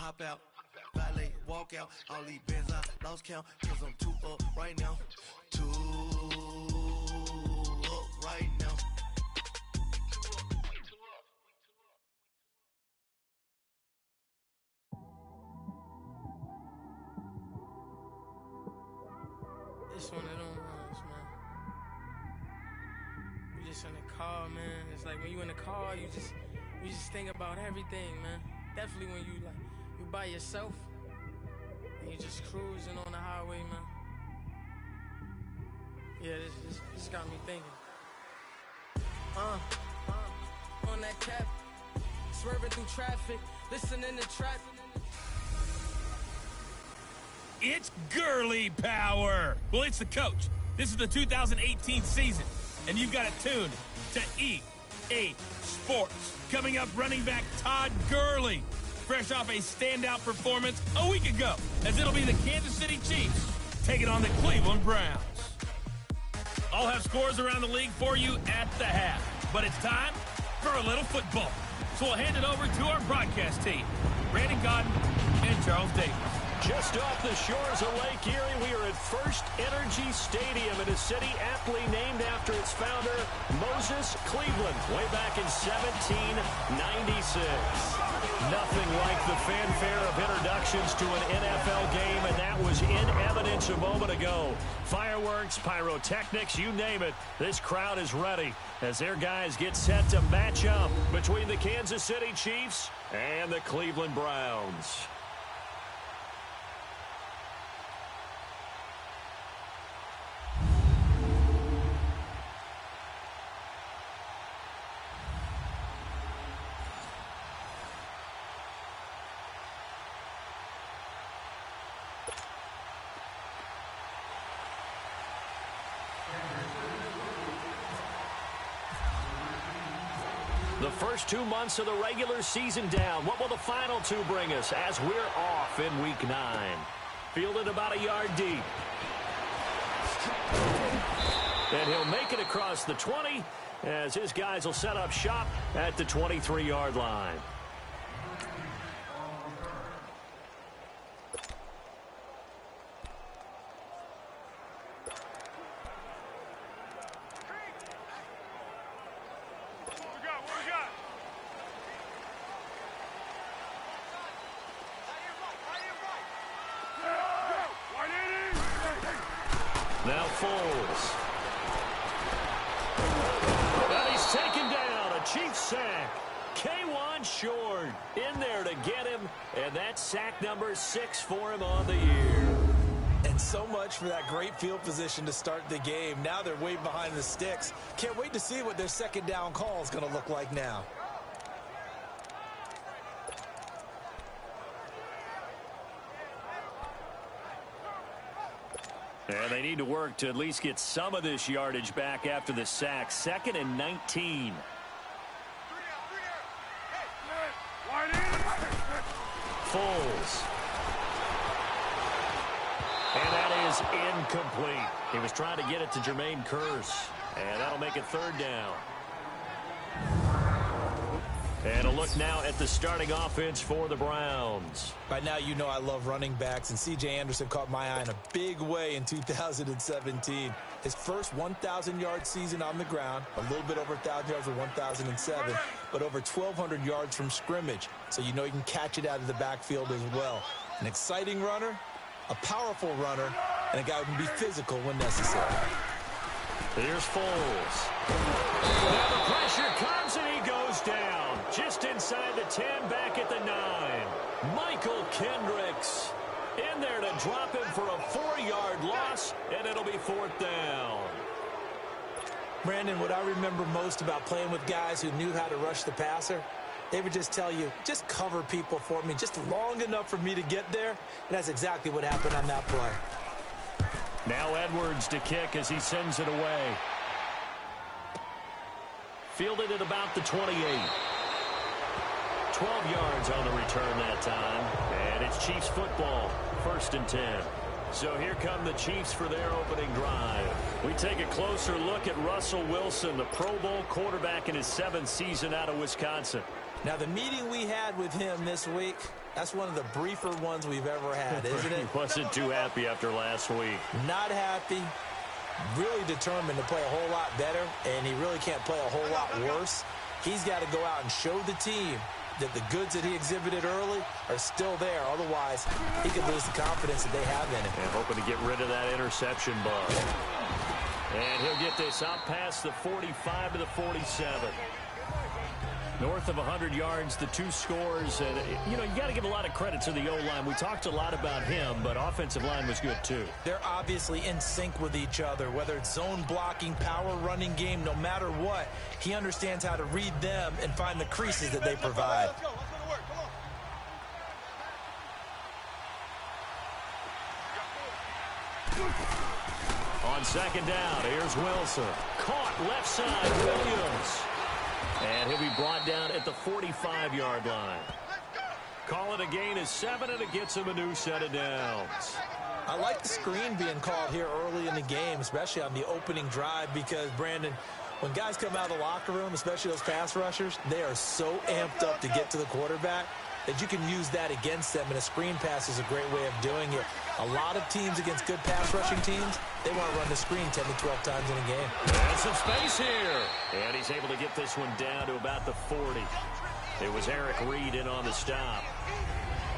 hop out, valet, walk out. All these bands I lost count, cause I'm too up right now. Too up right now. It's one of them ones, man. You just in the car, man. It's like when you in the car, you just think about everything, man. Definitely when you by yourself and you just cruising on the highway, man. Yeah, this got me thinking. On that cap, swerving through traffic, listening to trap. It's girly power. Well, it's the coach. This is the 2018 season, and you've got it tuned to EA Sports. Coming up, running back Todd Gurley, fresh off a standout performance a week ago, as it'll be the Kansas City Chiefs taking on the Cleveland Browns. I'll have scores around the league for you at the half, but it's time for a little football. So we'll hand it over to our broadcast team, Brandon Godden and Charles Davis. Just off the shores of Lake Erie, we are at First Energy Stadium in a city aptly named after its founder, Moses Cleveland, way back in 1796. Nothing like the fanfare of introductions to an NFL game, and that was in evidence a moment ago. Fireworks, pyrotechnics, you name it, this crowd is ready as their guys get set to match up between the Kansas City Chiefs and the Cleveland Browns. The first 2 months of the regular season down. What will the final two bring us as we're off in Week 9? Fielded about a yard deep. And he'll make it across the 20 as his guys will set up shop at the 23-yard line. Now Foles. And he's taken down. A Chiefs sack. K1 short in there to get him. And that's sack number 6 for him on the year. And so much for that great field position to start the game. Now they're way behind the sticks. Can't wait to see what their second down call is going to look like now. And they need to work to at least get some of this yardage back after the sack. 2nd and 19. Foles. And that is incomplete. He was trying to get it to Jermaine Kearse. And that'll make it 3rd down. And a look now at the starting offense for the Browns. By now, you know I love running backs, and C.J. Anderson caught my eye in a big way in 2017. His first 1,000-yard season on the ground, a little bit over 1,000 yards in 1,007, but over 1,200 yards from scrimmage, so you know you can catch it out of the backfield as well. An exciting runner, a powerful runner, and a guy who can be physical when necessary. Here's Foles. Now the pressure comes, and he goes down. Just inside the 10, back at the 9. Michael Kendricks in there to drop him for a 4-yard loss, and it'll be 4th down. Brandon, what I remember most about playing with guys who knew how to rush the passer, they would just tell you, just cover people for me, just long enough for me to get there, and that's exactly what happened on that play. Now Edwards to kick as he sends it away. Fielded at about the 28. 12 yards on the return that time. And it's Chiefs football. 1st and 10. So here come the Chiefs for their opening drive. We take a closer look at Russell Wilson, the Pro Bowl quarterback in his 7th season out of Wisconsin. Now, the meeting we had with him this week, that's one of the briefer ones we've ever had, isn't it? He wasn't too happy after last week. Not happy. Really determined to play a whole lot better, and he really can't play a whole lot worse. He's got to go out and show the team that the goods that he exhibited early are still there. Otherwise, he could lose the confidence that they have in him. And hoping to get rid of that interception bug. And he'll get this out past the 45 to the 47. North of 100 yards, the 2 scores. And, you know, you got to give a lot of credit to the O-line. We talked a lot about him, but offensive line was good too. They're obviously in sync with each other, whether it's zone blocking, power running game, no matter what. He understands how to read them and find the creases that they provide. Let's go to work. Come on. On second down, here's Wilson. Caught left side, Williams. And he'll be brought down at the 45-yard line. Call it a gain of 7, and it gets him a new set of downs. I like the screen being called here early in the game, especially on the opening drive, because, Brandon, when guys come out of the locker room, especially those pass rushers, they are so amped up to get to the quarterback that you can use that against them, and a screen pass is a great way of doing it. A lot of teams against good pass rushing teams, they want to run the screen 10 to 12 times in a game. And some space here. And he's able to get this one down to about the 40. It was Eric Reed in on the stop.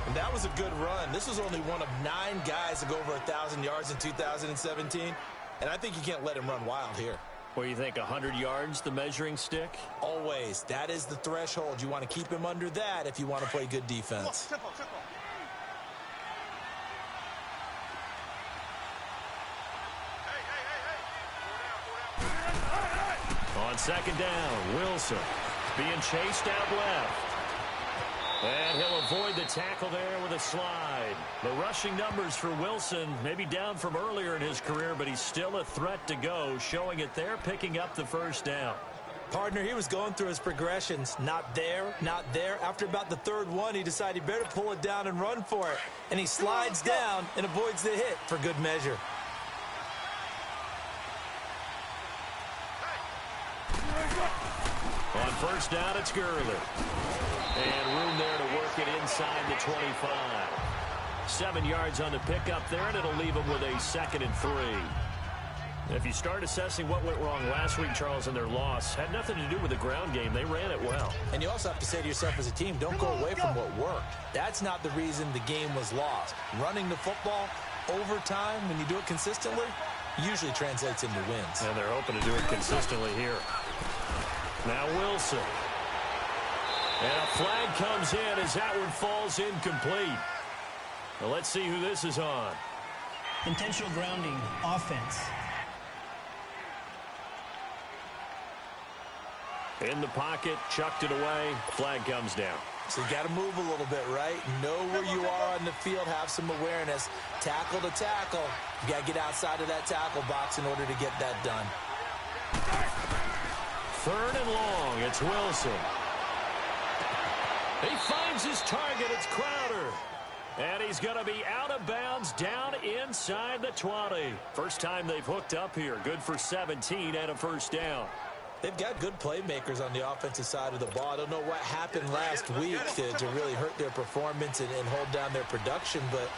And that was a good run. This was only one of 9 guys to go over 1,000 yards in 2017, and I think you can't let him run wild here. Well, you think 100 yards, the measuring stick? Always. That is the threshold. You want to keep him under that if you want to play good defense. On second down, Wilson being chased out left. And he'll avoid the tackle there with a slide. The rushing numbers for Wilson maybe down from earlier in his career, but he's still a threat to go, showing it there, picking up the first down. Partner, he was going through his progressions. Not there, not there. After about the 3rd one, he decided he better pull it down and run for it. And he slides down and avoids the hit for good measure. On first down, it's Gurley. And room there to work it inside the 25. 7 yards on the pickup there, and it'll leave them with a 2nd and 3. If you start assessing what went wrong last week, Charles, in their loss, had nothing to do with the ground game. They ran it well. And you also have to say to yourself as a team, don't go away from what worked. That's not the reason the game was lost. Running the football over time, when you do it consistently, usually translates into wins. And they're hoping to do it consistently here. Now Wilson. And a flag comes in as that one falls incomplete. Well, let's see who this is on. Intentional grounding, offense. In the pocket, chucked it away, flag comes down. So you got to move a little bit, right? Know where you are on the field, have some awareness. Tackle to tackle. You got to get outside of that tackle box in order to get that done. 3rd and long, it's Wilson. He finds his target, it's Crowder. And he's going to be out of bounds down inside the 20. First time they've hooked up here. Good for 17 and a first down. They've got good playmakers on the offensive side of the ball. I don't know what happened last week to really hurt their performance and hold down their production, but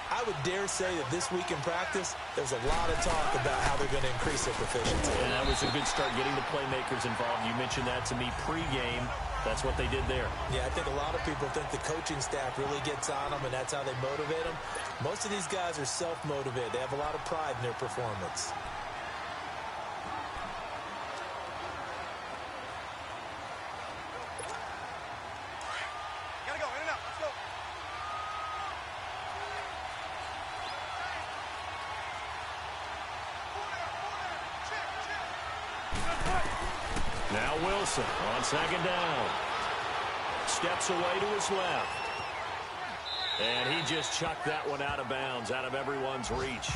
I would dare say that this week in practice, there's a lot of talk about how they're going to increase their proficiency. And that was a good start getting the playmakers involved. You mentioned that to me pregame. That's what they did there. Yeah, I think a lot of people think the coaching staff really gets on them, and that's how they motivate them. Most of these guys are self-motivated. They have a lot of pride in their performance. Gotta go, in and out, let's go. Now Wilson on second down. Steps away to his left. And he just chucked that one out of bounds, out of everyone's reach.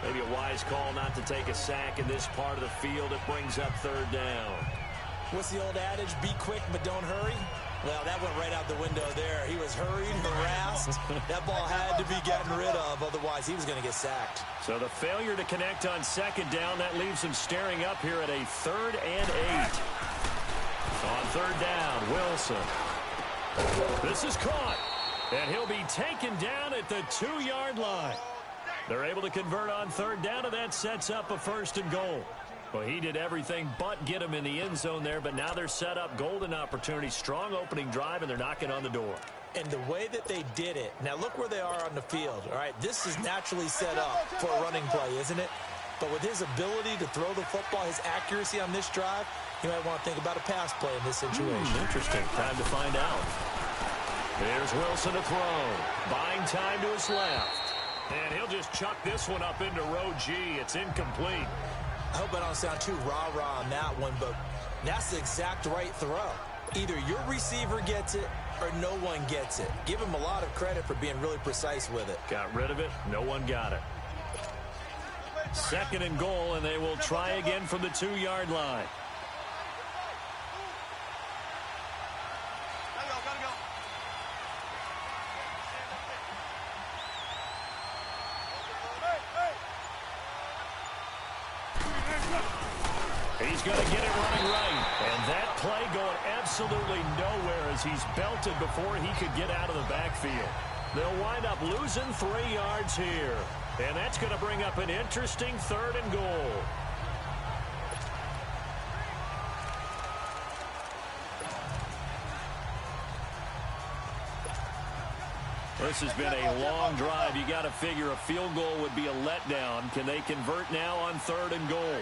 Maybe a wise call not to take a sack in this part of the field. It brings up 3rd down. What's the old adage? Be quick, but don't hurry. Well, that went right out the window there. He was hurried, harassed. That ball had to be gotten rid of, otherwise he was going to get sacked. So the failure to connect on second down, that leaves him staring up here at a 3rd and 8. On 3rd down, Wilson. This is caught, and he'll be taken down at the 2-yard line. They're able to convert on 3rd down, and that sets up a 1st and goal. Well, he did everything but get him in the end zone there, but now they're set up. Golden opportunity, strong opening drive, and they're knocking on the door. And the way that they did it, now look where they are on the field. All right, this is naturally set up for a running play, isn't it? But with his ability to throw the football, his accuracy on this drive, you might want to think about a pass play in this situation. Interesting. Time to find out. Here's Wilson to throw. Buying time to his left. And he'll just chuck this one up into row G. It's incomplete. I hope I don't sound too rah-rah on that one, but that's the exact right throw. Either your receiver gets it or no one gets it. Give him a lot of credit for being really precise with it. Got rid of it. No one got it. 2nd and goal, and they will try again from the 2-yard line. He's going to get it running right. And that play going absolutely nowhere as he's belted before he could get out of the backfield. They'll wind up losing 3 yards here. And that's going to bring up an interesting 3rd and goal. This has been a long drive. You got to figure a field goal would be a letdown. Can they convert now on 3rd and goal?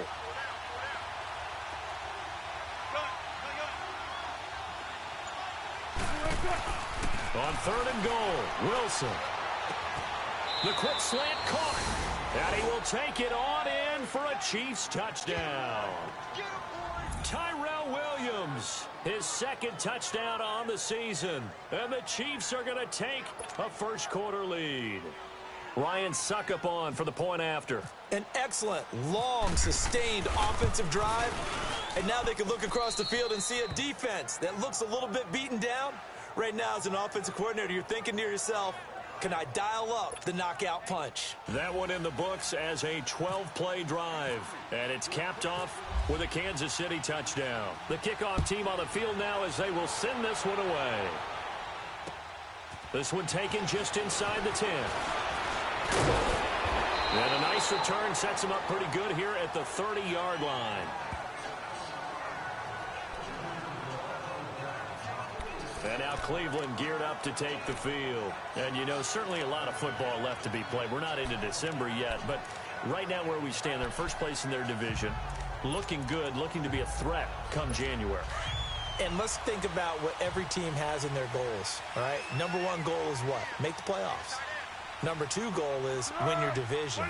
On 3rd and goal, Wilson. The quick slant caught. And he will take it on in for a Chiefs touchdown. Tyrell Williams, his 2nd touchdown on the season. And the Chiefs are going to take a first-quarter lead. Ryan Suckup on for the point after. An excellent, long, sustained offensive drive. And now they can look across the field and see a defense that looks a little bit beaten down. Right now, as an offensive coordinator, you're thinking to yourself, can I dial up the knockout punch? That one in the books as a 12-play drive. And it's capped off with a Kansas City touchdown. The kickoff team on the field now as they will send this one away. This one taken just inside the 10. And a nice return sets him up pretty good here at the 30-yard line. And now Cleveland geared up to take the field. And, you know, certainly a lot of football left to be played. We're not into December yet, but right now where we stand, they're first place in their division. Looking good, looking to be a threat come January. And let's think about what every team has in their goals, all right? Number 1 goal is what? Make the playoffs. Number 2 goal is win your division.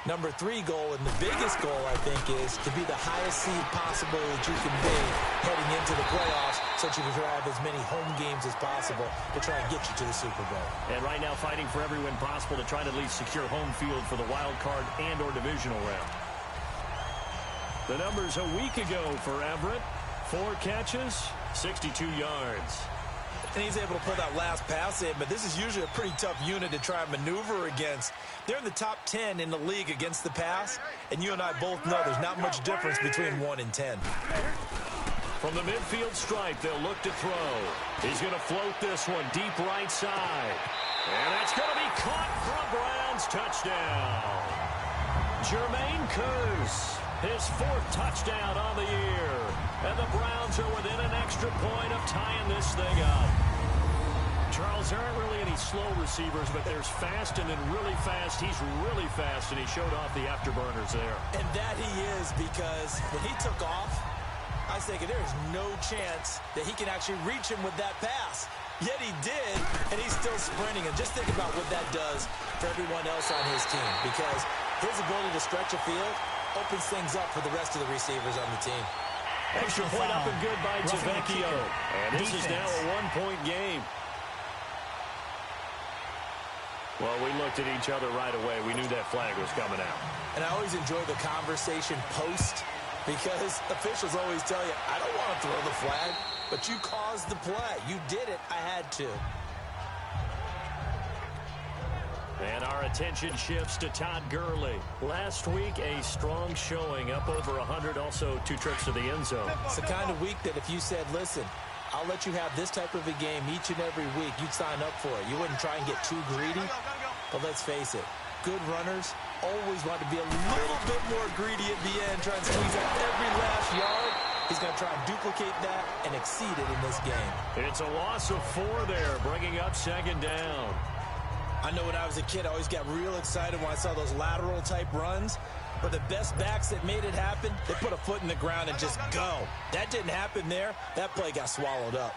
Number 3 goal, and the biggest goal, I think, is to be the highest seed possible that you can be heading into the playoffs so that you can have as many home games as possible to try and get you to the Super Bowl. And right now fighting for every win possible to try to at least secure home field for the wild card and or divisional round. The numbers a week ago for Everett. 4 catches, 62 yards. And he's able to pull that last pass in, but this is usually a pretty tough unit to try and maneuver against. They're in the top 10 in the league against the pass, and you and I both know there's not much difference between 1 and 10. From the midfield stripe, they'll look to throw. He's going to float this one deep right side. And that's going to be caught for a Browns touchdown. Jermaine Kearse, his 4th touchdown on the year. And the Browns are within an extra point of tying this thing up. Charles, there aren't really any slow receivers, but there's fast and then really fast. He's really fast, and he showed off the afterburners there. And that he is, because when he took off, I was thinking there's no chance that he can actually reach him with that pass. Yet he did, and he's still sprinting. And just think about what that does for everyone else on his team, because his ability to stretch a field opens things up for the rest of the receivers on the team. Extra point up and good by Tavecchio. And this is now a 1-point game. Well, we looked at each other right away. We knew that flag was coming out. And I always enjoy the conversation post Because officials always tell you, I don't want to throw the flag, but you caused the play. You did it. I had to. And our attention shifts to Todd Gurley. Last week, a strong showing, up over 100, also 2 trips to the end zone. It's the kind of week that if you said, listen, I'll let you have this type of a game each and every week, you'd sign up for it. You wouldn't try and get too greedy. But let's face it, good runners always want to be a little bit more greedy at the end, trying to squeeze out every last yard. He's going to try and duplicate that and exceed it in this game. It's a loss of 4 there, bringing up 2nd down. I know when I was a kid, I always got real excited when I saw those lateral-type runs. But the best backs that made it happen, they put a foot in the ground and just go. That didn't happen there. That play got swallowed up.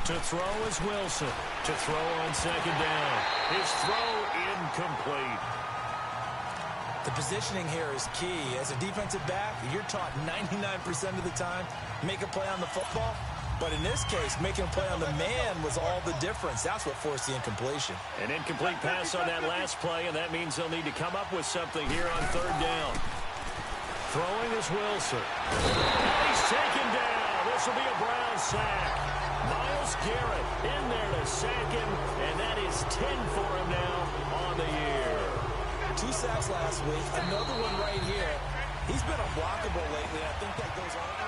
To throw is Wilson. To throw on 2nd down. His throw incomplete. The positioning here is key. As a defensive back, you're taught 99% of the time, make a play on the football. But in this case, making a play on the man was all the difference. That's what forced the incompletion. An incomplete pass on that last play, and that means they'll need to come up with something here on 3rd down. Throwing is Wilson. And he's taken down. This will be a Brown sack. Myles Garrett in there to sack him, and that is 10 for him now on the year. 2 sacks last week, another one right here. He's been unblockable lately. I think that goes on.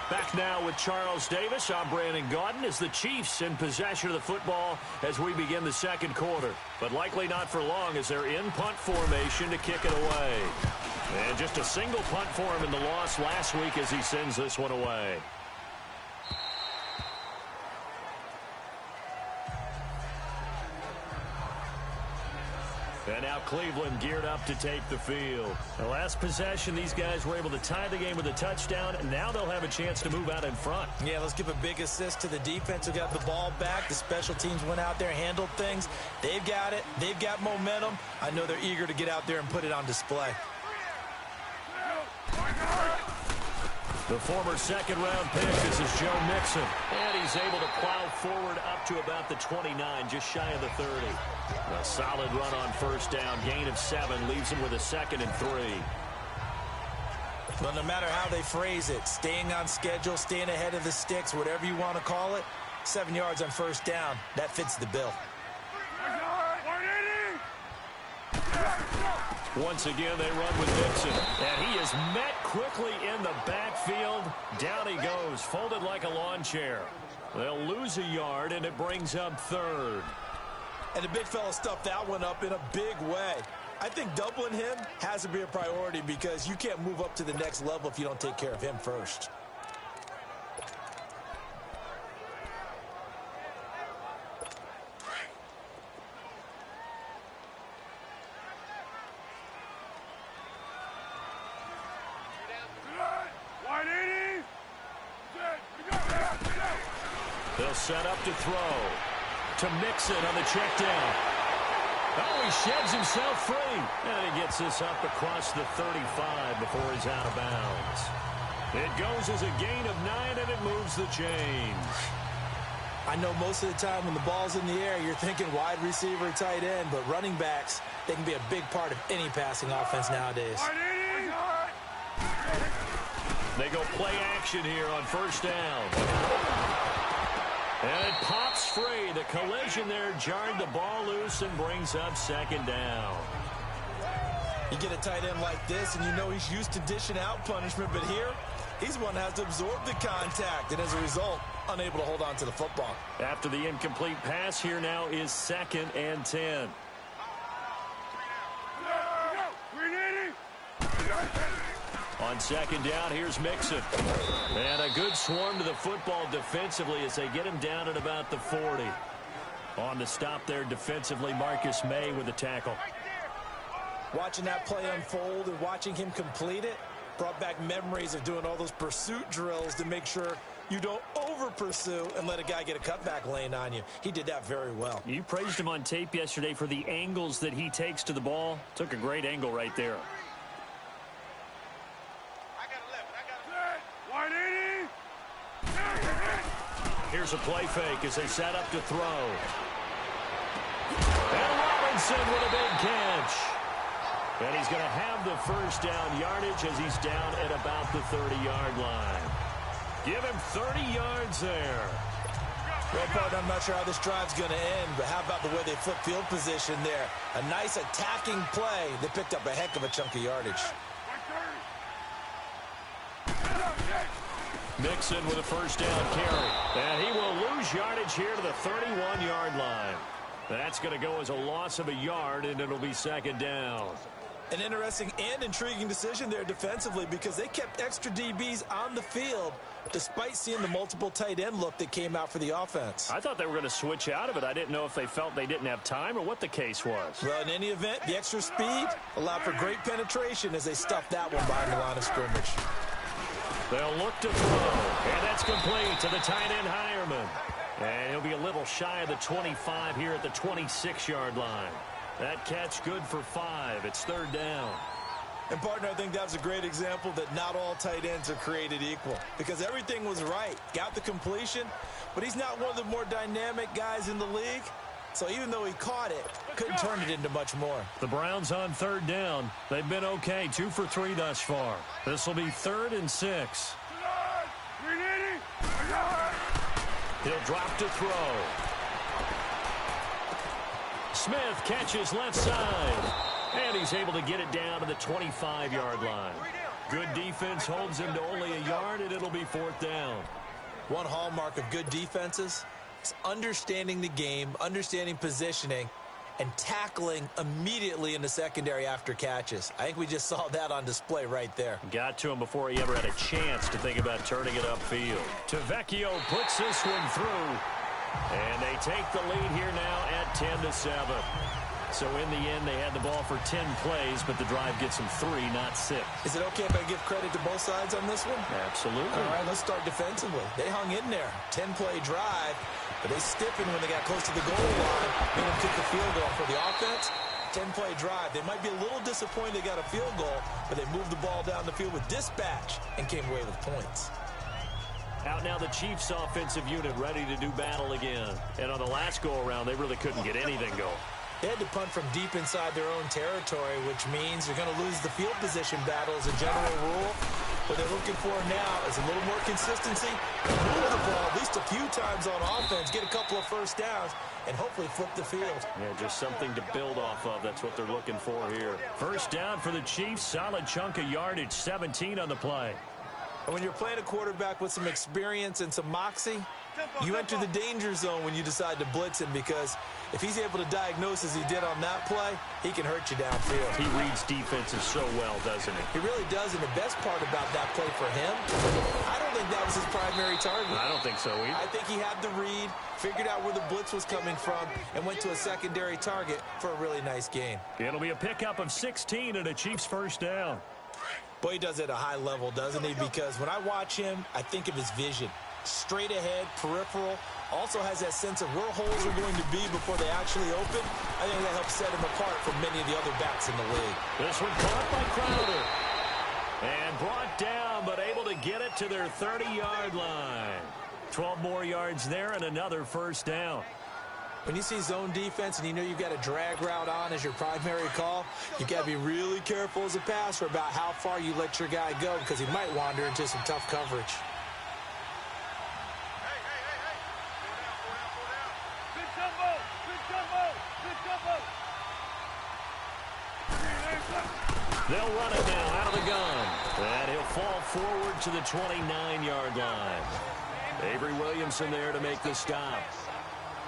Back now with Charles Davis. I'm Brandon Gaudin as the Chiefs in possession of the football as we begin the 2nd quarter. But likely not for long as they're in punt formation to kick it away. And just a single punt for him in the loss last week as he sends this one away. And now Cleveland geared up to take the field. The last possession, these guys were able to tie the game with a touchdown, and now they'll have a chance to move out in front. Yeah, let's give a big assist to the defense who got the ball back. The special teams went out there, handled things. They've got it. They've got momentum. I know they're eager to get out there and put it on display. The former 2nd-round pick, this is Joe Mixon. And he's able to plow forward up to about the 29, just shy of the 30. A solid run on 1st down. Gain of 7 leaves him with a 2nd and 3. But no matter how they phrase it, staying on schedule, staying ahead of the sticks, whatever you want to call it, 7 yards on 1st down, that fits the bill. Once again, they run with Mixon. And he is met quickly in the backfield. Down he goes, folded like a lawn chair. They'll lose a yard, and it brings up 3rd. And the big fella stuffed that one up in a big way. I think doubling him has to be a priority because you can't move up to the next level if you don't take care of him first. They'll set up to throw. To Mixon on the check down. Oh, he sheds himself free. And he gets this up across the 35 before he's out of bounds. It goes as a gain of 9, and it moves the chains. I know most of the time when the ball's in the air, you're thinking wide receiver, tight end, but running backs, they can be a big part of any passing offense nowadays. They go play action here on 1st down. And it pops free. The collision there jarred the ball loose and brings up 2nd down. You get a tight end like this, and you know he's used to dishing out punishment, but here, he's one that has to absorb the contact, and as a result, unable to hold on to the football. After the incomplete pass, here now is 2nd and 10. On 2nd down, here's Mixon. And a good swarm to the football defensively as they get him down at about the 40. On the stop there defensively, Marcus May with the tackle. Watching that play unfold and watching him complete it brought back memories of doing all those pursuit drills to make sure you don't over-pursue and let a guy get a cutback lane on you. He did that very well. You praised him on tape yesterday for the angles that he takes to the ball. Took a great angle right there. Here's a play fake as they set up to throw. And Robinson with a big catch. And he's going to have the first down yardage as he's down at about the 30-yard line. Give him 30 yards there. Well, partner, I'm not sure how this drive's going to end, but how about the way they flip field position there? A nice attacking play. They picked up a heck of a chunk of yardage. Mixon with a first down carry. And he will lose yardage here to the 31-yard line. That's going to go as a loss of a yard, and it'll be second down. An interesting and intriguing decision there defensively because they kept extra DBs on the field despite seeing the multiple tight end look that came out for the offense. I thought they were going to switch out of it. I didn't know if they felt they didn't have time or what the case was. Well, in any event, the extra speed allowed for great penetration as they stuffed that one behind the line of scrimmage. They'll look to throw, and that's complete to the tight end Hireman. And he'll be a little shy of the 25 here at the 26-yard line. That catch good for 5. It's third down. And, partner, I think that was a great example that not all tight ends are created equal because everything was right. Got the completion, but he's not one of the more dynamic guys in the league. So even though he caught it, couldn't turn it into much more. The Browns on third down. They've been okay, 2 for 3 thus far. This will be 3rd and 6. He'll drop to throw. Smith catches left side. And he's able to get it down to the 25-yard line. Good defense holds him to only a yard, and it'll be 4th down. One hallmark of good defenses is understanding the game, understanding positioning, and tackling immediately in the secondary after catches. I think we just saw that on display right there. Got to him before he ever had a chance to think about turning it upfield. Tavecchio puts this one through. And they take the lead here now at 10-7. So in the end, they had the ball for 10 plays, but the drive gets them 3, not 6. Is it okay if I give credit to both sides on this one? Absolutely. All right, let's start defensively. They hung in there. 10-play drive, but they stiffened when they got close to the goal line, made them kick the field goal. For the offense, 10-play drive. They might be a little disappointed they got a field goal, but they moved the ball down the field with dispatch and came away with points. Out now the Chiefs offensive unit ready to do battle again. And on the last go-around, they really couldn't get anything going. They had to punt from deep inside their own territory, which means they're going to lose the field position battle as a general rule. What they're looking for now is a little more consistency, move the ball at least a few times on offense, get a couple of first downs, and hopefully flip the field. Yeah, just something to build off of. That's what they're looking for here. First down for the Chiefs. Solid chunk of yardage, 17 on the play. And when you're playing a quarterback with some experience and some moxie, you enter the danger zone when you decide to blitz him because if he's able to diagnose as he did on that play, he can hurt you downfield. He reads defenses so well, doesn't he? He really does, and the best part about that play for him, I don't think that was his primary target. I don't think so either. I think he had the read, figured out where the blitz was coming from, and went to a secondary target for a really nice gain. It'll be a pickup of 16 and a Chiefs first down. Boy, he does it at a high level, doesn't he? Because when I watch him, I think of his vision. Straight ahead, peripheral, also has that sense of where holes are going to be before they actually open. I think that helps set him apart from many of the other backs in the league. This one caught by Crowder. And brought down, but able to get it to their 30-yard line. 12 more yards there and another first down. When you see zone defense and you know you've got a drag route on as your primary call, you got to be really careful as a passer about how far you let your guy go because he might wander into some tough coverage. They'll run it now out of the gun. And he'll fall forward to the 29-yard line. Avery Williamson there to make the stop.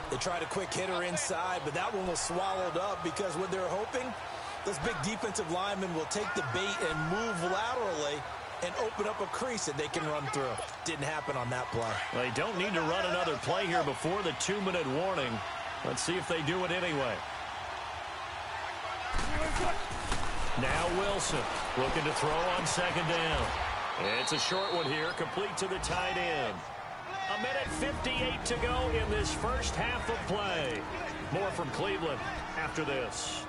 They tried a quick hitter inside, but that one was swallowed up because what they're hoping, those big defensive linemen will take the bait and move laterally and open up a crease that they can run through. Didn't happen on that play. They don't need to run another play here before the 2-minute warning. Let's see if they do it anyway. Now Wilson looking to throw on second down. It's a short one here, complete to the tight end. 1:58 to go in this first half of play. More from Cleveland after this.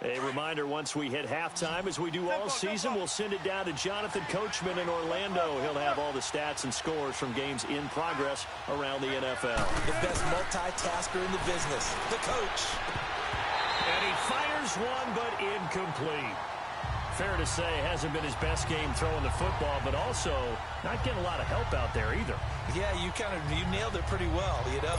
A reminder, once we hit halftime, as we do all season, we'll send it down to Jonathan Coachman in Orlando. He'll have all the stats and scores from games in progress around the NFL. The best multitasker in the business, the coach. And he fires one, but incomplete. Fair to say, hasn't been his best game throwing the football, but also not getting a lot of help out there either. Yeah, you nailed it pretty well, you know.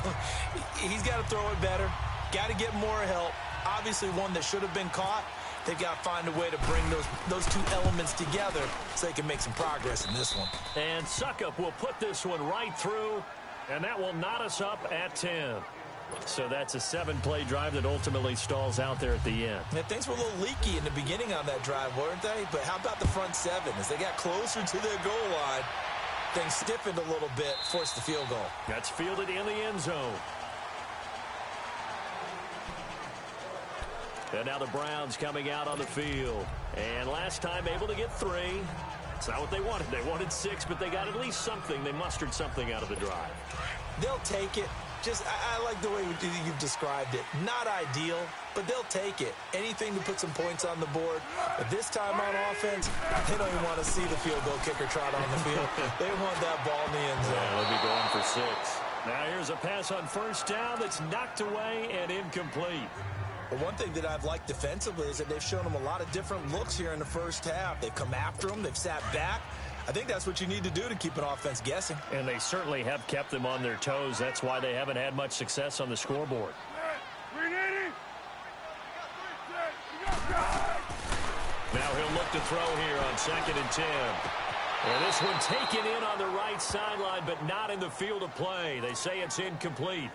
He's got to throw it better, got to get more help. Obviously one that should have been caught. They've got to find a way to bring those two elements together so they can make some progress in this one. And Suckup will put this one right through, and that will knot us up at 10. So that's a 7-play drive that ultimately stalls out there at the end. Yeah, things were a little leaky in the beginning on that drive, weren't they? But how about the front seven? As they got closer to their goal line, things stiffened a little bit, forced the field goal. That's fielded in the end zone. And now the Browns coming out on the field. And last time able to get 3. It's not what they wanted. They wanted 6, but they got at least something. They mustered something out of the drive. They'll take it. I like the way you've described it. Not ideal, but they'll take it. Anything to put some points on the board. But this time on offense, they don't even want to see the field goal kicker trot on the field. They want that ball in the end zone. Yeah, they'll be going for 6. Now here's a pass on first down that's knocked away and incomplete. But one thing that I've liked defensively is that they've shown them a lot of different looks here in the first half. They've come after them. They've sat back. I think that's what you need to do to keep an offense guessing. And they certainly have kept them on their toes. That's why they haven't had much success on the scoreboard. Now he'll look to throw here on 2nd and 10. And this one taken in on the right sideline, but not in the field of play. They say it's incomplete.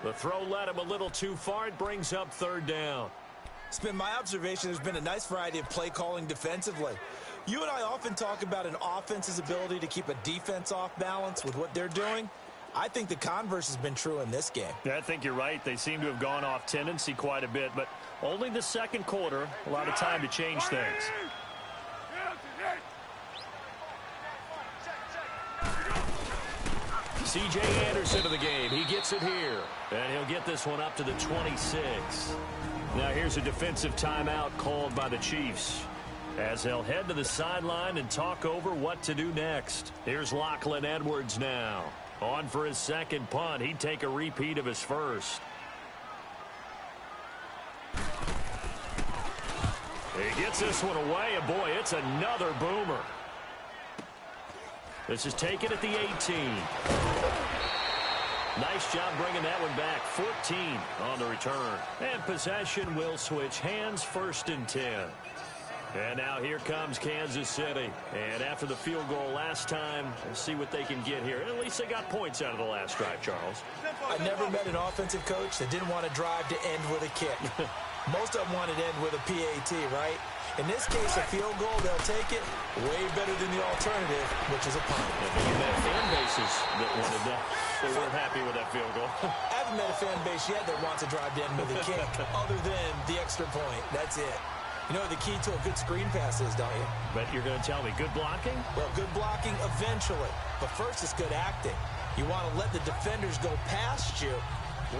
The throw led him a little too far. It brings up 3rd down. It's been my observation. There's been a nice variety of play calling defensively. You and I often talk about an offense's ability to keep a defense off balance with what they're doing. I think the converse has been true in this game. Yeah, I think you're right. They seem to have gone off tendency quite a bit, but only the second quarter, a lot of time to change things. C.J. Anderson of the game. He gets it here, and he'll get this one up to the 26. Now here's a defensive timeout called by the Chiefs, as they'll head to the sideline and talk over what to do next. Here's Lachlan Edwards now. On for his second punt. He'd take a repeat of his first. He gets this one away, and boy, it's another boomer. This is taken at the 18. Nice job bringing that one back. 14 on the return. And possession will switch hands, 1st and 10. And now here comes Kansas City. And after the field goal last time, we'll see what they can get here. At least they got points out of the last drive, Charles. I never met an offensive coach that didn't want to drive to end with a kick. Most of them wanted to end with a PAT, right? In this case, a field goal, they'll take it way better than the alternative, which is a punt. You met fan bases that wanted that. They weren't happy with that field goal. I haven't met a fan base yet that wants to drive to end with a kick, other than the extra point. That's it. You know what the key to a good screen pass is, don't you? But you're going to tell me, good blocking? Well, good blocking eventually. But first, it's good acting. You want to let the defenders go past you,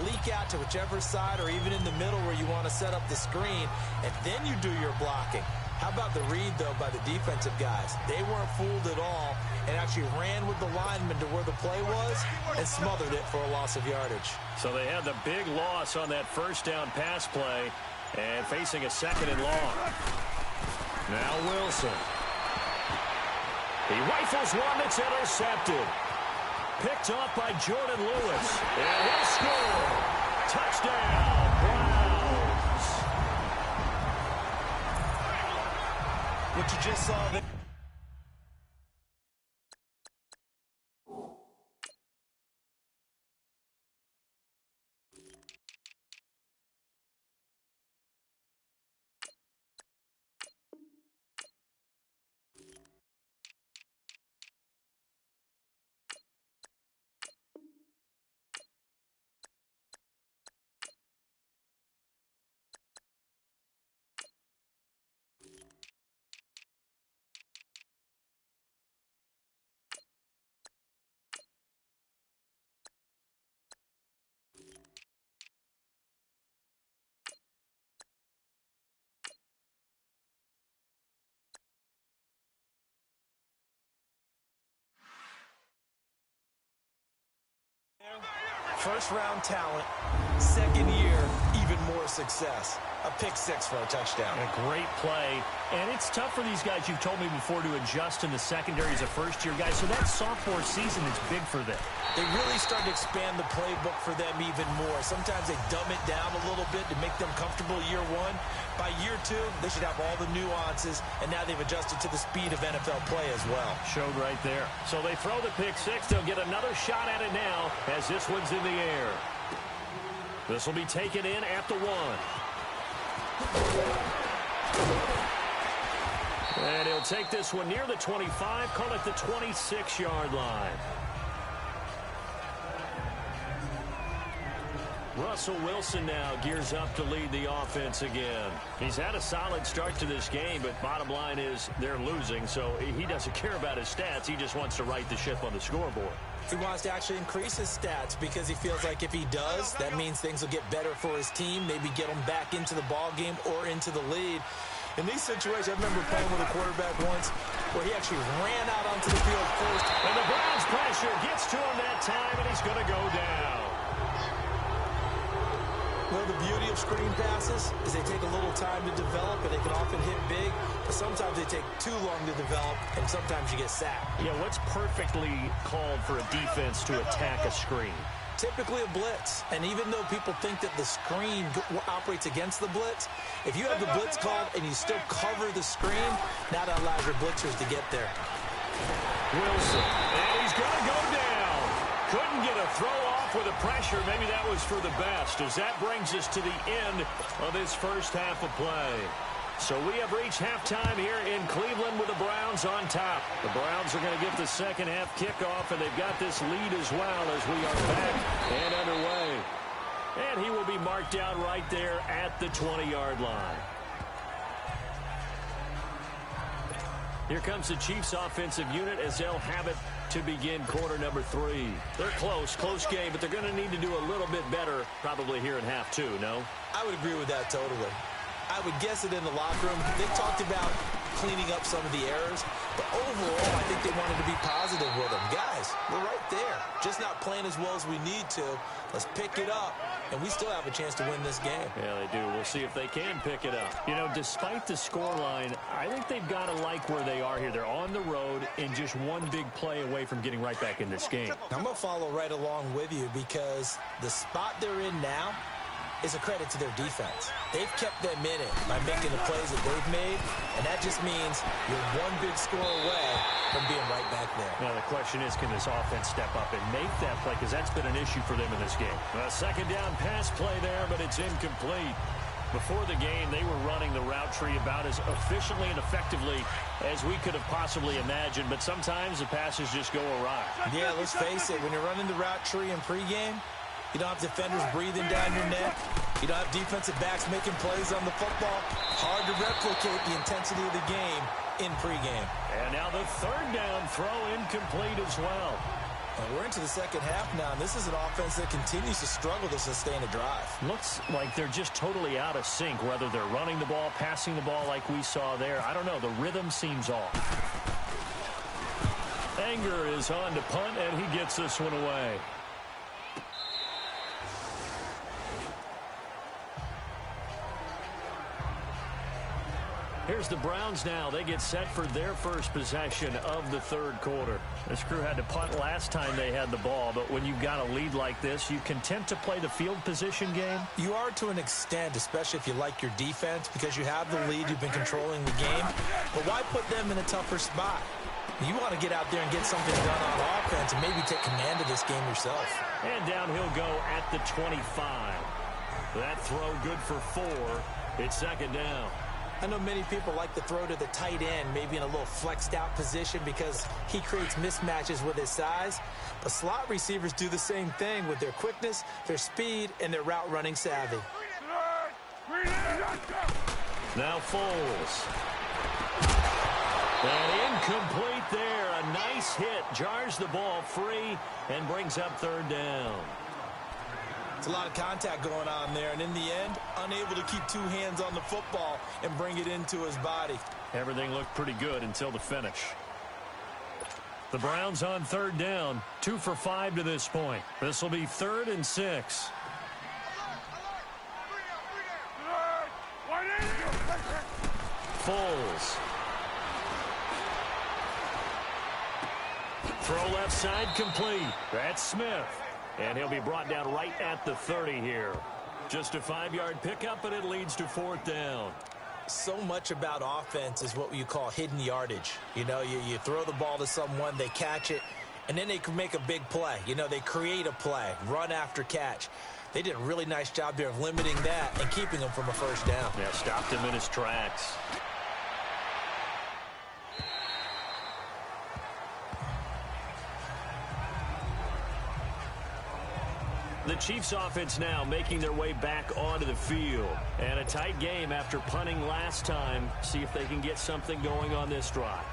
leak out to whichever side or even in the middle where you want to set up the screen, and then you do your blocking. How about the read, though, by the defensive guys? They weren't fooled at all and actually ran with the lineman to where the play was and smothered it for a loss of yardage. So they had the big loss on that first down pass play and facing a 2nd and long. Now Wilson. He rifles one that's intercepted. Picked off by Jordan Lewis. And he'll score. Touchdown, Browns. What you just saw there. First-round talent, second year, even more success. A pick six for a touchdown. A great play. And it's tough for these guys, you've told me before, to adjust in the secondary as a first-year guy. So that sophomore season is big for them. They really start to expand the playbook for them even more. Sometimes they dumb it down a little bit to make them comfortable year one. By year two, they should have all the nuances, and now they've adjusted to the speed of NFL play as well. Showed right there. So they throw the pick six. They'll get another shot at it now as this one's in the air. This will be taken in at the 1. And he'll take this one near the 25, call it the 26-yard line. Russell Wilson now gears up to lead the offense again. He's had a solid start to this game, but bottom line is they're losing, so he doesn't care about his stats. He just wants to right the ship on the scoreboard. He wants to actually increase his stats because he feels like if he does, that means things will get better for his team, maybe get him back into the ball game or into the lead. In these situations, I remember playing with a quarterback once where he actually ran out onto the field first. And the Browns pressure gets to him that time, and he's going to go down. Well, the beauty of screen passes is they take a little time to develop, and they can often hit big, but sometimes they take too long to develop, and sometimes you get sacked. Yeah, what's perfectly called for a defense to attack a screen? Typically a blitz, and even though people think that the screen operates against the blitz, if you have the blitz called and you still cover the screen, now that allows your blitzers to get there. Wilson, and he's going to go down. Couldn't get a throw off with the pressure. Maybe that was for the best, as that brings us to the end of this first half of play. So we have reached halftime here in Cleveland with the Browns on top. The Browns are going to get the second half kickoff, and they've got this lead as well as we are back and underway. And he will be marked down right there at the 20-yard line. Here comes the Chiefs offensive unit as they'll have it to begin quarter number 3. They're close game, but they're going to need to do a little bit better probably here in half 2, no? I would agree with that totally. I would guess it in the locker room. They talked about cleaning up some of the errors, but overall, I think they wanted to be positive with them. Guys, we're right there. Just not playing as well as we need to. Let's pick it up, and we still have a chance to win this game. Yeah, they do. We'll see if they can pick it up. You know, despite the scoreline, I think they've got to like where they are here. They're on the road and just one big play away from getting right back in this game. I'm going to follow right along with you because the spot they're in now is a credit to their defense. They've kept them in it by making the plays that they've made, and that just means you're one big score away from being right back there. Now, the question is, can this offense step up and make that play? Because that's been an issue for them in this game. A second down pass play there, but it's incomplete. Before the game, they were running the route tree about as efficiently and effectively as we could have possibly imagined, but sometimes the passes just go awry. Yeah, let's face it, when you're running the route tree in pregame, you don't have defenders breathing down your neck. You don't have defensive backs making plays on the football. Hard to replicate the intensity of the game in pregame. And now the third down throw incomplete as well. And we're into the second half now, and this is an offense that continues to struggle to sustain a drive. Looks like they're just totally out of sync, whether they're running the ball, passing the ball like we saw there. I don't know. The rhythm seems off. Anger is on to punt, and he gets this one away. Here's the Browns now. They get set for their first possession of the third quarter. This crew had to punt last time they had the ball, but when you've got a lead like this, you content to play the field position game? You are to an extent, especially if you like your defense, because you have the lead, you've been controlling the game. But why put them in a tougher spot? You want to get out there and get something done on offense and maybe take command of this game yourself. And down he'll go at the 25. That throw good for 4. It's second down. I know many people like to throw to the tight end, maybe in a little flexed out position because he creates mismatches with his size. But slot receivers do the same thing with their quickness, their speed, and their route running savvy. Now Foles. And incomplete there. A nice hit. Jars the ball free and brings up third down. It's a lot of contact going on there, and in the end, unable to keep two hands on the football and bring it into his body. Everything looked pretty good until the finish. The Browns on third down, 2 for 5 to this point. This will be 3rd and 6. Foles. Throw left side complete. That's Smith. And he'll be brought down right at the 30 here. Just a 5-yard pickup, and it leads to 4th down. So much about offense is what you call hidden yardage. You know, you throw the ball to someone, they catch it, and then they can make a big play. You know, they create a play, run after catch. They did a really nice job there of limiting that and keeping him from a first down. Yeah, stopped him in his tracks. The Chiefs offense now making their way back onto the field. And a tight game after punting last time. See if they can get something going on this drive.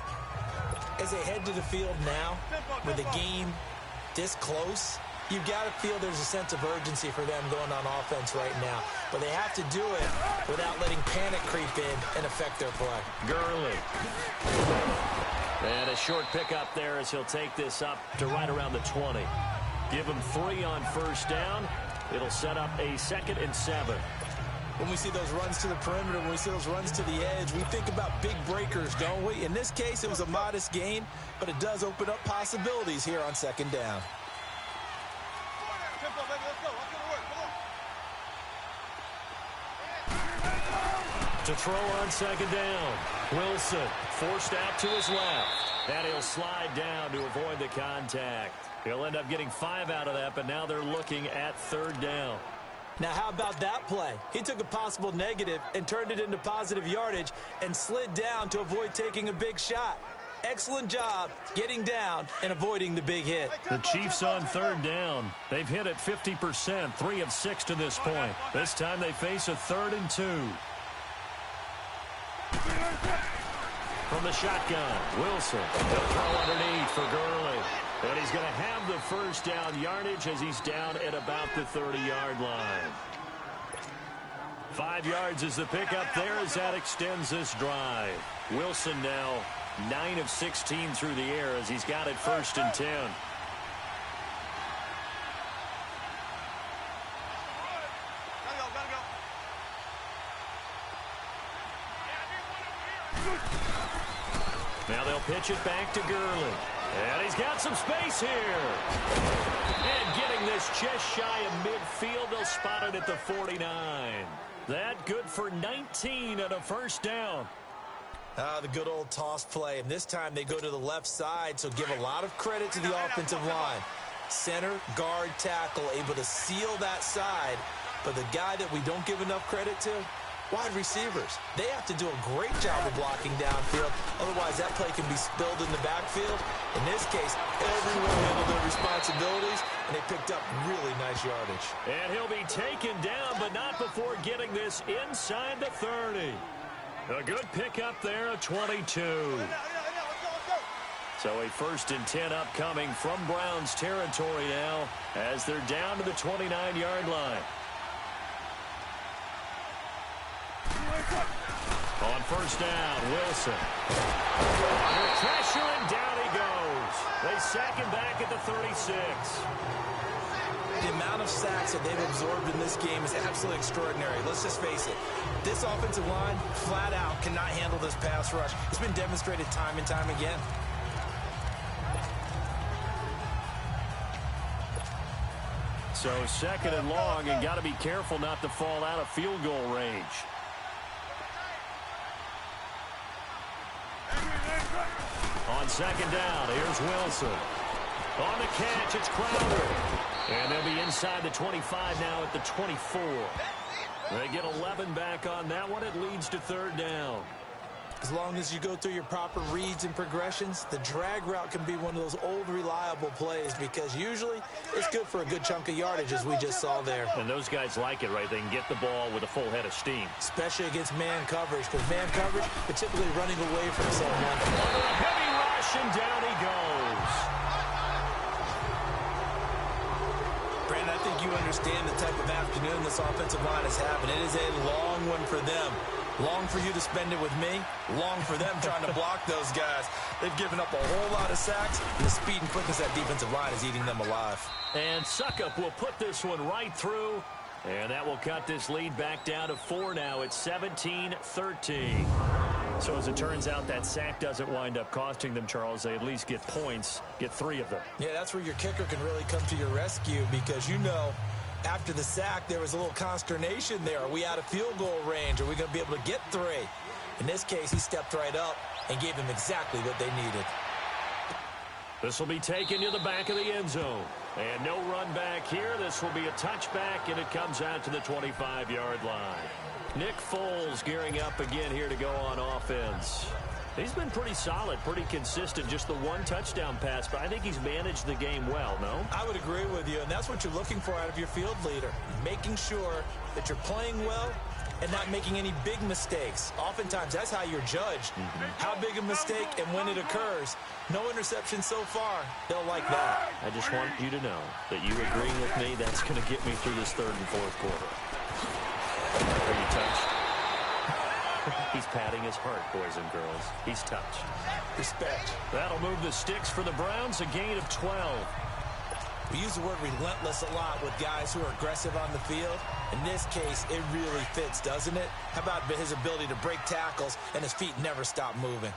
As they head to the field now, with the game this close, you've got to feel there's a sense of urgency for them going on offense right now. But they have to do it without letting panic creep in and affect their play. Gurley. And a short pickup there as he'll take this up to right around the 20. Give him 3 on first down. It'll set up a 2nd and 7. When we see those runs to the perimeter, when we see those runs to the edge, we think about big breakers, don't we? In this case, it was a modest gain, but it does open up possibilities here on 2nd down. To throw on 2nd down. Wilson forced out to his left. And he'll slide down to avoid the contact. He'll end up getting 5 out of that, but now they're looking at 3rd down. Now, how about that play? He took a possible negative and turned it into positive yardage and slid down to avoid taking a big shot. Excellent job getting down and avoiding the big hit. The Chiefs on 3rd down. They've hit it 50%, 3 of 6 to this point. This time they face a 3rd and 2. From the shotgun, Wilson. He'll throw underneath for Gurley. And he's going to have the first down yardage as he's down at about the 30-yard line. 5 yards is the pickup there as that extends this drive. Wilson now 9 of 16 through the air as he's got it 1st and 10. Now they'll pitch it back to Gurley. And he's got some space here. And getting this just shy of midfield, they'll spot it at the 49. That good for 19 and a first down. The good old toss play. And this time they go to the left side, so give a lot of credit to the offensive line. Center, guard, tackle, able to seal that side. But the guy that we don't give enough credit to, wide receivers. They have to do a great job of blocking downfield. Otherwise, that play can be spilled in the backfield. In this case, everyone handled their responsibilities, and they picked up really nice yardage. And he'll be taken down, but not before getting this inside the 30. A good pickup there, a 22. So a 1st and 10 upcoming from Browns territory now as they're down to the 29-yard line. On first down, Wilson. Under pressure, and down he goes. They sack him back at the 36. The amount of sacks that they've absorbed in this game is absolutely extraordinary. Let's just face it. This offensive line, flat out, cannot handle this pass rush. It's been demonstrated time and time again. So 2nd and long, and got to be careful not to fall out of field goal range. On 2nd down, here's Wilson. On the catch, it's Crowder. And they'll be inside the 25 now at the 24. They get 11 back on that one. It leads to 3rd down. As long as you go through your proper reads and progressions, the drag route can be one of those old reliable plays because usually it's good for a good chunk of yardage, as we just saw there. And those guys like it, right? They can get the ball with a full head of steam. Especially against man coverage, because man coverage, they're typically running away from someone. Under a heavy rush, and down he goes. Brandon, I think you understand the type of afternoon this offensive line is having. It is a long one for them. Long for you to spend it with me. Long for them trying to block those guys. They've given up a whole lot of sacks, and the speed and quickness of that defensive line is eating them alive. And Suckup will put this one right through, and that will cut this lead back down to 4 now. It's 17-13. So as it turns out, that sack doesn't wind up costing them, Charles. They at least get points, get 3 of them. Yeah, that's where your kicker can really come to your rescue, because after the sack, there was a little consternation there. Are we out of field goal range? Are we going to be able to get 3? In this case, he stepped right up and gave them exactly what they needed. This will be taken to the back of the end zone. And no run back here. This will be a touchback, and it comes out to the 25-yard line. Nick Foles gearing up again here to go on offense. He's been pretty solid, pretty consistent, just the 1 touchdown pass, but I think he's managed the game well, no? I would agree with you, and that's what you're looking for out of your field leader, making sure that you're playing well and not making any big mistakes. Oftentimes, that's how you're judged. How big a mistake and when it occurs. No interception so far. They'll like that. I just want you to know that you agreeing with me, that's going to get me through this 3rd and 4th quarter. Are you touched? He's patting his heart, boys and girls. He's touched. Respect. That'll move the sticks for the Browns, a gain of 12. We use the word relentless a lot with guys who are aggressive on the field. In this case, it really fits, doesn't it? How about his ability to break tackles and his feet never stop moving?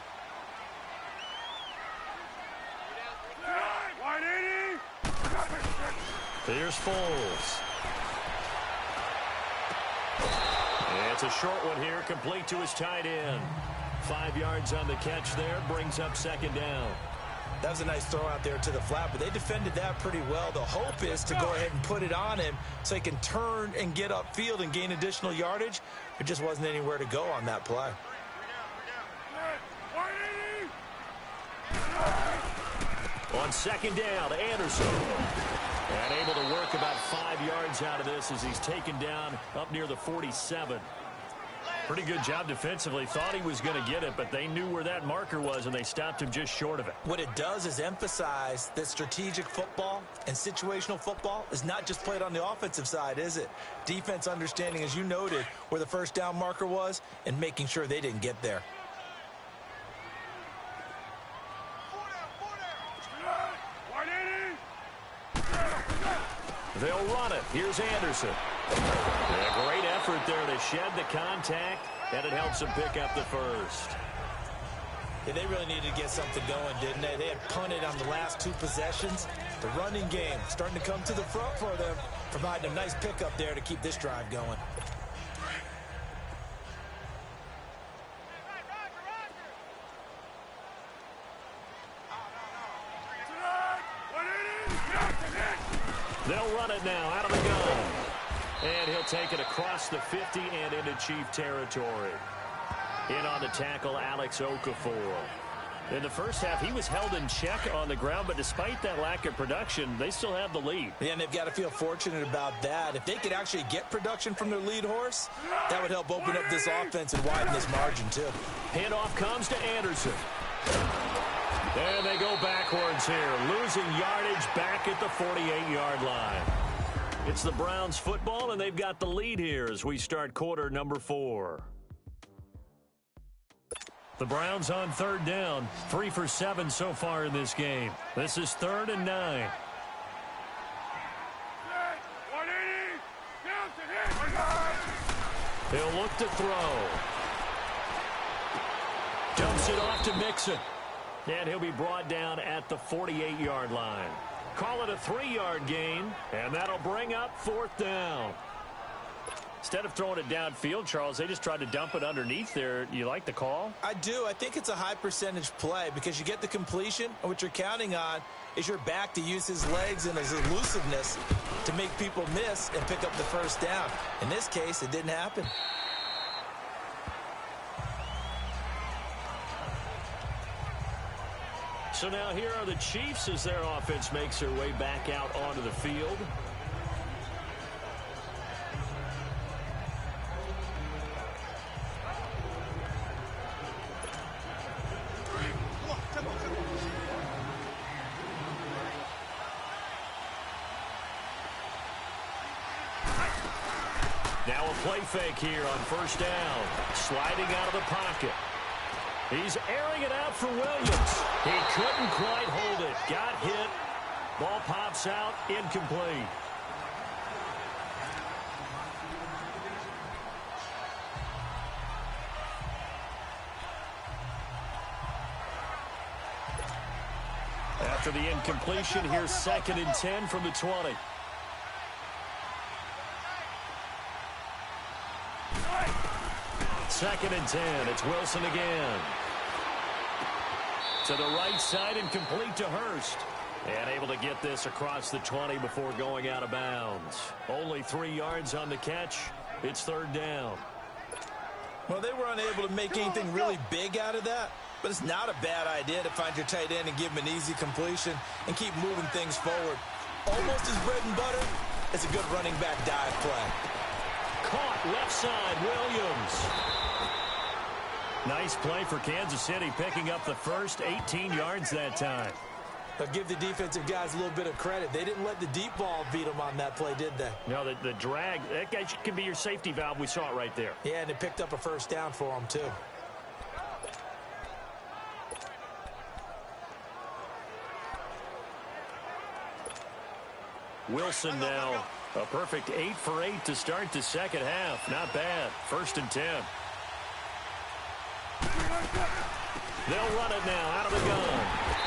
Here's Foles. It's a short one here, complete to his tight end. 5 yards on the catch there, brings up 2nd down. That was a nice throw out there to the flat, but they defended that pretty well. The hope is to go ahead and put it on him so he can turn and get upfield and gain additional yardage. There just wasn't anywhere to go on that play. On 2nd down, Anderson. And able to work about 5 yards out of this as he's taken down up near the 47. Pretty good job defensively. Thought he was going to get it, but they knew where that marker was, and they stopped him just short of it. What it does is emphasize that strategic football and situational football is not just played on the offensive side, is it? Defense understanding, as you noted, where the 1st down marker was and making sure they didn't get there. They'll run it. Here's Anderson. A great effort there to shed the contact, and it helps them pick up the 1st. Yeah, they really needed to get something going, didn't they? They had punted on the last 2 possessions. The running game starting to come to the front for them, providing a nice pickup there to keep this drive going. They'll run it now out of the gun. And he'll take it across the 50 and into Chief territory. In on the tackle, Alex Okafor. In the first half, he was held in check on the ground, but despite that lack of production, they still have the lead. Yeah, and they've got to feel fortunate about that. If they could actually get production from their lead horse, that would help open up this offense and widen this margin, too. Handoff comes to Anderson. And they go backwards here, losing yardage back at the 48-yard line. It's the Browns football, and they've got the lead here as we start quarter number 4. The Browns on 3rd down, 3 for 7 so far in this game. This is 3rd and 9. He'll look to throw. Dumps it off to Mixon. And he'll be brought down at the 48-yard line. Call it a 3-yard gain, and that'll bring up 4th down. Instead of throwing it downfield, Charles, they just tried to dump it underneath there. You like the call? I do. I think it's a high percentage play because you get the completion, and what you're counting on is your back to use his legs and his elusiveness to make people miss and pick up the 1st down. In this case, it didn't happen. So now here are the Chiefs as their offense makes their way back out onto the field. Now a play fake here on first down. Sliding out of the pocket. He's airing it out for Williams. He couldn't quite hold it. Got hit. Ball pops out. Incomplete. After the incompletion, here's 2nd and 10 from the 20. Second and 10. It's Wilson again. To the right side and complete to Hurst. And able to get this across the 20 before going out of bounds. Only 3 yards on the catch. It's 3rd down. Well, they were unable to make anything really big out of that. But it's not a bad idea to find your tight end and give him an easy completion and keep moving things forward. Almost his bread and butter. It's a good running back dive play. Caught left side, Williams. Nice play for Kansas City, picking up the first 18 yards that time. I'll give the defensive guys a little bit of credit. They didn't let the deep ball beat them on that play, did they? No, the drag, that guy can be your safety valve. We saw it right there. Yeah, and it picked up a first down for them, too. Wilson now, a perfect 8 for 8 to start the second half. Not bad. 1st and 10. They'll run it now out of the gun.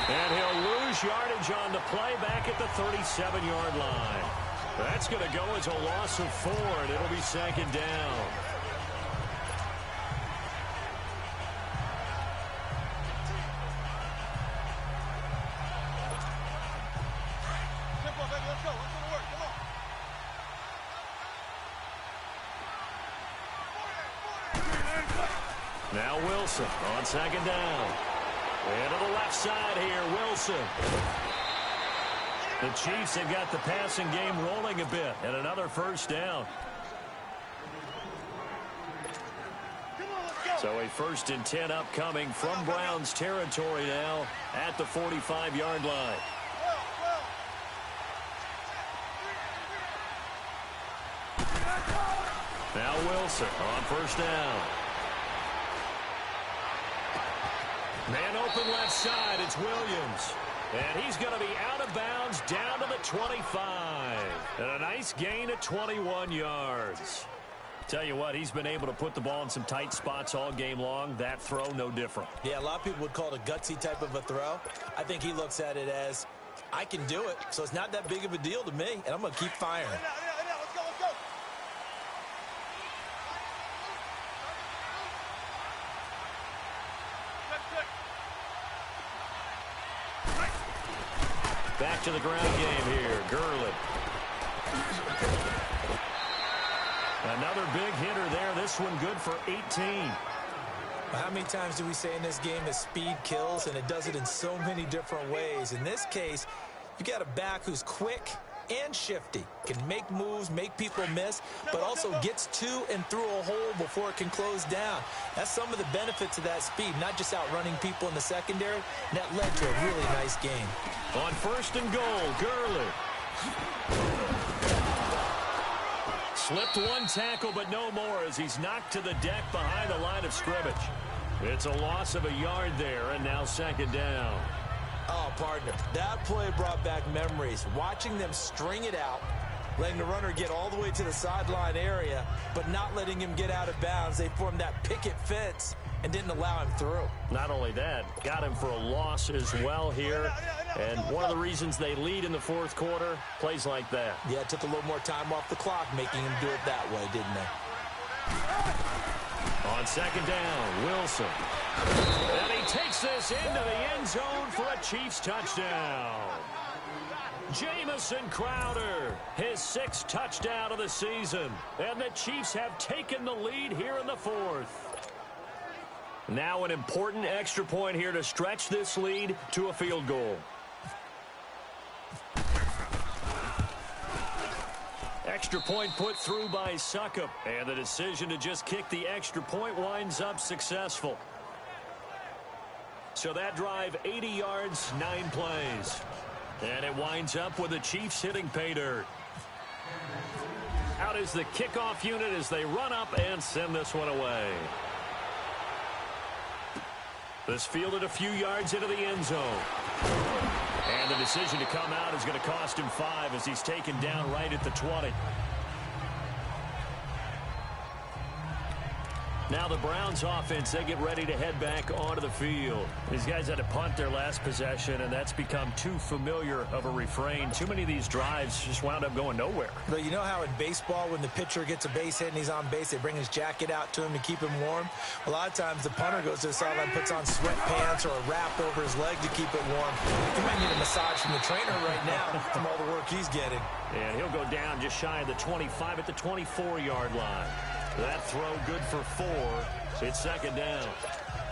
And he'll lose yardage on the play back at the 37-yard line. That's going to go as a loss of 4, and it'll be 2nd down. Simple, baby. Let's go. Let's go to work. Come on. Now Wilson on 2nd down. Into the left side here, Wilson. The Chiefs have got the passing game rolling a bit, and another first down. So a 1st and 10 upcoming from Browns territory now at the 45-yard line. Now Wilson on 1st down. Man open left side, it's Williams. And he's going to be out of bounds down to the 25. And a nice gain at 21 yards. Tell you what, he's been able to put the ball in some tight spots all game long. That throw, no different. Yeah, a lot of people would call it a gutsy type of a throw. I think he looks at it as, I can do it, so it's not that big of a deal to me, and I'm going to keep firing. Let's go. Let's go. Back to the ground game here. Gurley. Another big hitter there. This one good for 18. How many times do we say in this game that speed kills, and it does it in so many different ways? In this case, you got a back who's quick and shifty, can make moves, make people miss, but also gets to and through a hole before it can close down. That's some of the benefits of that speed, not just outrunning people in the secondary. And that led to a really nice game. On 1st and goal, Gurley. Slipped one tackle, but no more as he's knocked to the deck behind the line of scrimmage. It's a loss of a yard there, and now 2nd down. Oh, partner, that play brought back memories. Watching them string it out, letting the runner get all the way to the sideline area, but not letting him get out of bounds. They formed that picket fence and didn't allow him through. Not only that, got him for a loss as well here. And one of the reasons they lead in the 4th quarter, plays like that. Yeah, it took a little more time off the clock, making him do it that way, didn't they? On 2nd down, Wilson. And he takes this into the end zone for a Chiefs touchdown. Jamison Crowder, his 6th touchdown of the season. And the Chiefs have taken the lead here in the 4th. Now an important extra point here to stretch this lead to a field goal. Extra point put through by Succop. And the decision to just kick the extra point winds up successful. So that drive, 80 yards, 9 plays. And it winds up with the Chiefs hitting pay dirt. Out is the kickoff unit as they run up and send this one away. This fielded a few yards into the end zone. And the decision to come out is going to cost him 5 as he's taken down right at the 20. Now the Browns offense, they get ready to head back onto the field. These guys had to punt their last possession, and that's become too familiar of a refrain. Too many of these drives just wound up going nowhere. But you know how in baseball, when the pitcher gets a base hit and he's on base, they bring his jacket out to him to keep him warm? A lot of times the punter goes to the sideline, puts on sweatpants or a wrap over his leg to keep it warm. He might need a massage from the trainer right now from all the work he's getting. And he'll go down just shy of the 25 at the 24-yard line. That throw good for 4. It's second down.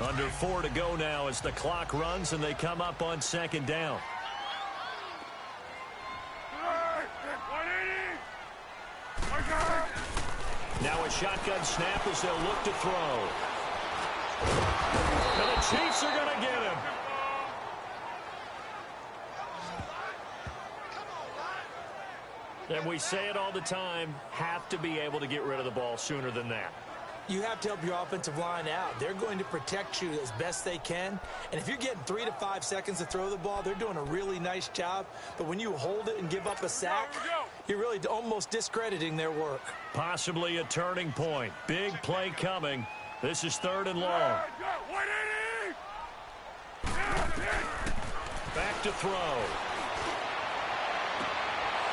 Under 4 to go now as the clock runs and they come up on second down. Now a shotgun snap as they'll look to throw. And the Chiefs are going to get him. And we say it all the time, have to be able to get rid of the ball sooner than that. You have to help your offensive line out. They're going to protect you as best they can. And if you're getting 3 to 5 seconds to throw the ball, they're doing a really nice job. But when you hold it and give up a sack, you're really almost discrediting their work. Possibly a turning point. Big play coming. This is 3rd and long. Back to throw.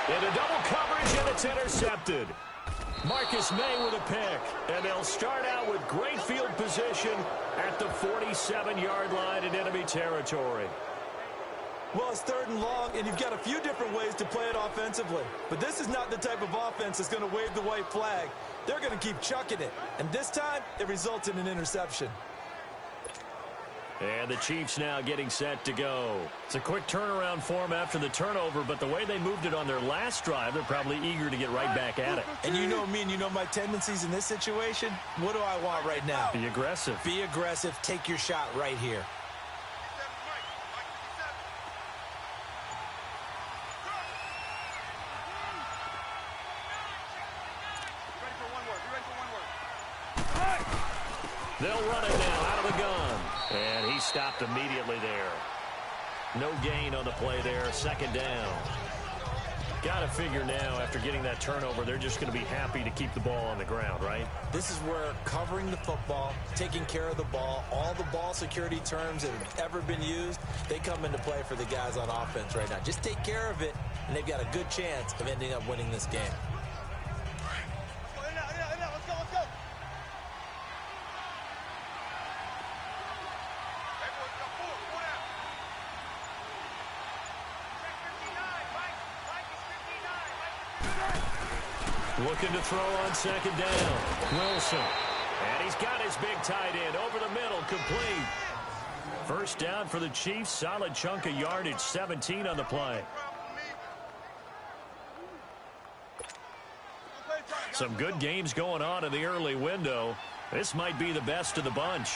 Into double coverage, and it's intercepted. Marcus May with a pick. And they'll start out with great field position at the 47-yard line in enemy territory. Well, it's 3rd and long, and you've got a few different ways to play it offensively. But this is not the type of offense that's going to wave the white flag. They're going to keep chucking it. And this time, it results in an interception. And the Chiefs now getting set to go. It's a quick turnaround for them after the turnover, but the way they moved it on their last drive, they're probably eager to get right back at it. And you know me and you know my tendencies in this situation. What do I want right now? Be aggressive. Be aggressive. Take your shot right here. They'll run it now out of the gun. And he stopped immediately there. No gain on the play there. 2nd down. Got to figure now, after getting that turnover, they're just going to be happy to keep the ball on the ground, right? This is where covering the football, taking care of the ball, all the ball security terms that have ever been used, they come into play for the guys on offense right now. Just take care of it, and they've got a good chance of ending up winning this game. Looking to throw on 2nd down. Wilson. And he's got his big tight end over the middle, complete. 1st down for the Chiefs. Solid chunk of yardage, 17 on the play. Some good games going on in the early window. This might be the best of the bunch.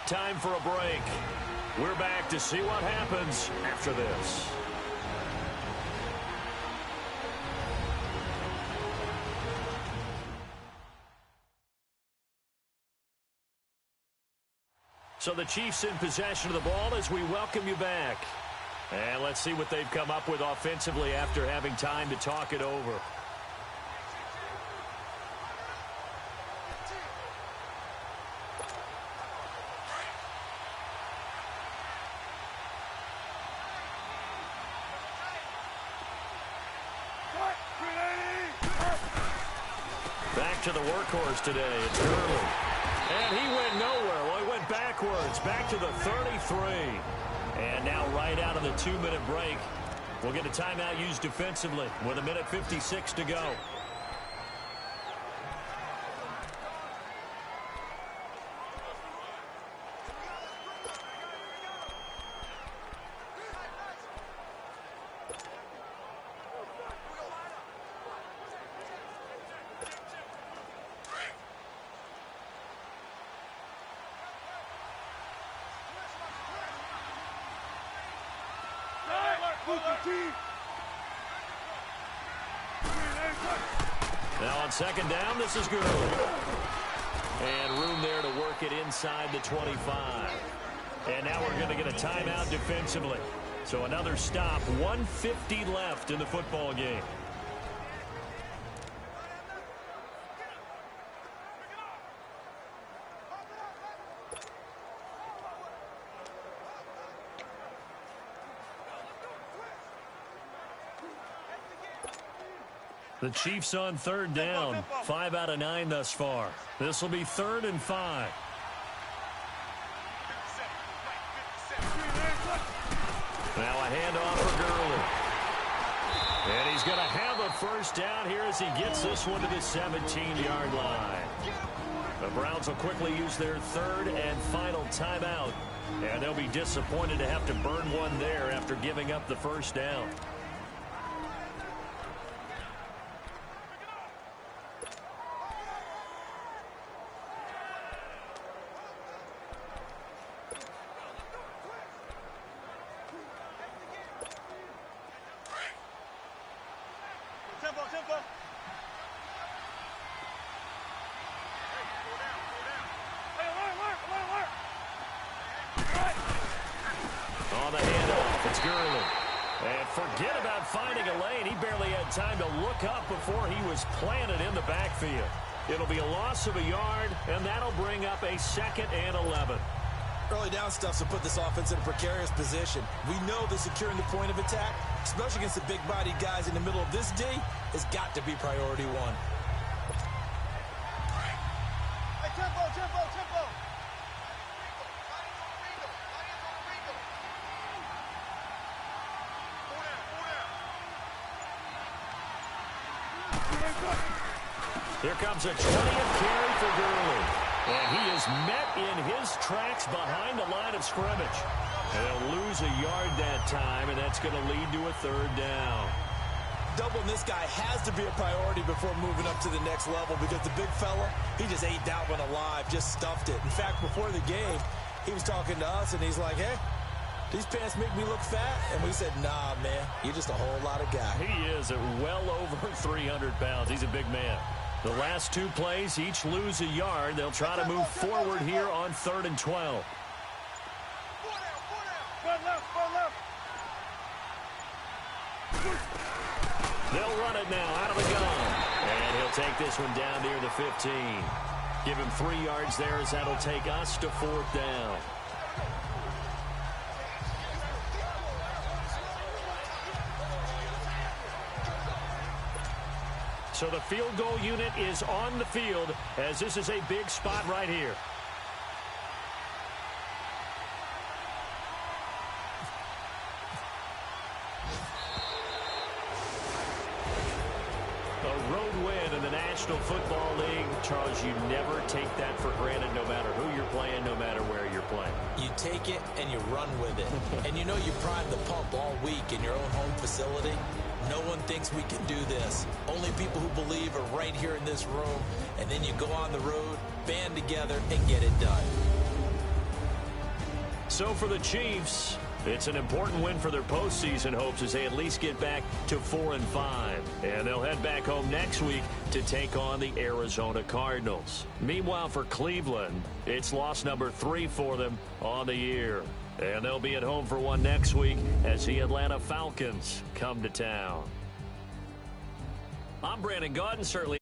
Time for a break. We're back to see what happens after this. So the Chiefs in possession of the ball as we welcome you back. And let's see what they've come up with offensively after having time to talk it over. Back to the workhorse today. It's Gurley. And he went nowhere. Well, he went backwards. Back to the 33. And now right out of the 2-minute break, we'll get a timeout used defensively with 1:56 to go. Now on second down, this is Gurley. And room there to work it inside the 25. And now we're going to get a timeout defensively. So another stop, 1:50 left in the football game. The Chiefs on third down, 5 out of 9 thus far. This will be 3rd and 5. Now a handoff for Gurley. And he's going to have a first down here as he gets this one to the 17-yard line. The Browns will quickly use their 3rd and final timeout. And they'll be disappointed to have to burn one there after giving up the first down. On the handoff, it's Gurley. And forget about finding a lane. He barely had time to look up before he was planted in the backfield. It'll be a loss of a yard, and that'll bring up a 2nd and 11. Early down stuff will put this offense in a precarious position. We know that securing the point of attack, especially against the big-bodied guys in the middle of this D, has got to be priority one. Hey, tempo, tempo, tempo. Here comes a 20th carry for Gurley. And he is met in his tracks behind the line of scrimmage. And they'll lose a yard that time, and that's going to lead to a 3rd down. Doubling this guy has to be a priority before moving up to the next level because the big fella, he just ate that one alive, just stuffed it. In fact, before the game, he was talking to us, and he's like, hey, these pants make me look fat? And we said, nah, man, you're just a whole lot of guy. He is at well over 300 pounds. He's a big man. The last 2 plays, each lose a yard. They'll try to move forward here on 3rd and 12. They'll run it now out of the gun. And he'll take this one down near the 15. Give him 3 yards there as that'll take us to 4th down. So the field goal unit is on the field as this is a big spot right here. A road win in the National Football League. Charles, you never take that for granted no matter who you're playing, no matter where you're playing. You take it and you run with it. And you know you prime the pump all week in your own home facility. No one thinks we can do this. Only people who believe are right here in this room. And then you go on the road, band together, and get it done. So for the Chiefs, it's an important win for their postseason hopes as they at least get back to 4 and 5. And they'll head back home next week to take on the Arizona Cardinals. Meanwhile, for Cleveland, it's loss number 3 for them on the year. And they'll be at home for one next week as the Atlanta Falcons come to town. I'm Brandon Gaudin, certainly.